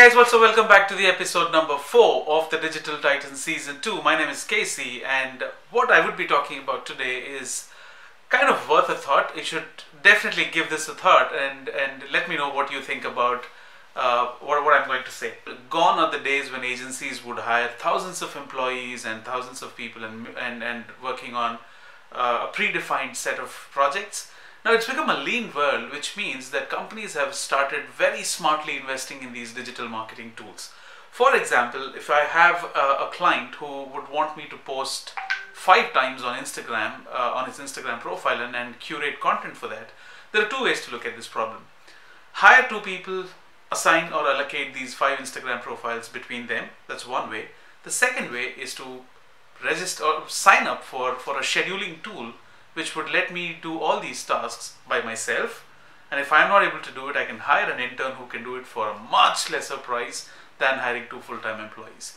Hey guys, welcome back to the episode number 4 of the Digital Titans Season 2. My name is Casey, and what I would be talking about today is kind of worth a thought. You should definitely give this a thought and let me know what you think about what I'm going to say. Gone are the days when agencies would hire thousands of employees and thousands of people and working on a predefined set of projects. Now it's become a lean world, which means that companies have started very smartly investing in these digital marketing tools. For example, if I have a client who would want me to post 5 times on Instagram, on his Instagram profile and curate content for that, there are 2 ways to look at this problem. Hire 2 people, assign or allocate these 5 Instagram profiles between them. That's one way. The second way is to register or sign up for a scheduling tool which would let me do all these tasks by myself, and if I'm not able to do it, I can hire an intern who can do it for a much lesser price than hiring 2 full-time employees.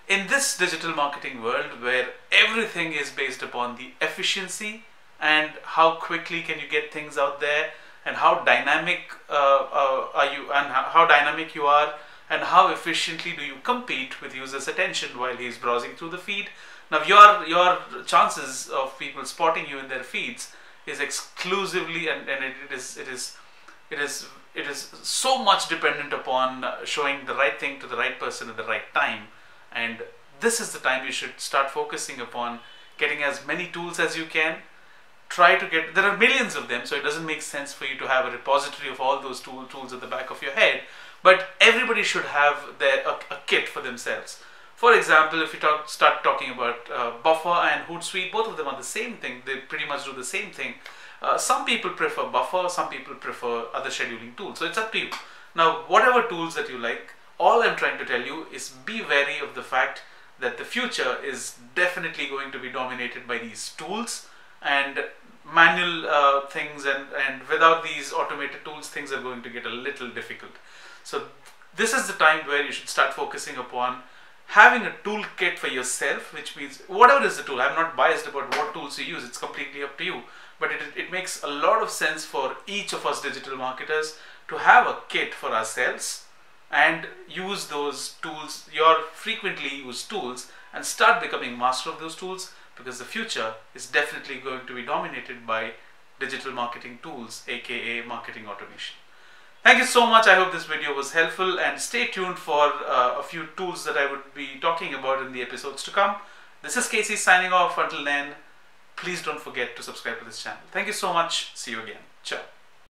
In this digital marketing world where everything is based upon the efficiency and how quickly can you get things out there and how dynamic are you and how dynamic you are and how efficiently do you compete with users' attention while he's browsing through the feed. Now your chances of people spotting you in their feeds is exclusively and it is so much dependent upon showing the right thing to the right person at the right time, and this is the time you should start focusing upon getting as many tools as you can. There are millions of them, so it doesn't make sense for you to have a repository of all those tools at the back of your head, but everybody should have a kit for themselves. For example, if you start talking about Buffer and Hootsuite, both of them are the same thing. They pretty much do the same thing. Some people prefer Buffer, some people prefer other scheduling tools. So it's up to you. Now, whatever tools that you like, all I'm trying to tell you is be wary of the fact that the future is definitely going to be dominated by these tools and manual things, and without these automated tools, things are going to get a little difficult. So this is the time where you should start focusing upon having a toolkit for yourself, which means whatever is the tool. I'm not biased about what tools you use, it's completely up to you. But it makes a lot of sense for each of us digital marketers to have a kit for ourselves and use those tools, your frequently used tools, and start becoming master of those tools, because the future is definitely going to be dominated by digital marketing tools, aka marketing automation. Thank you so much. I hope this video was helpful, and stay tuned for a few tools that I would be talking about in the episodes to come. This is Casey signing off. Until then, please don't forget to subscribe to this channel. Thank you so much. See you again. Ciao.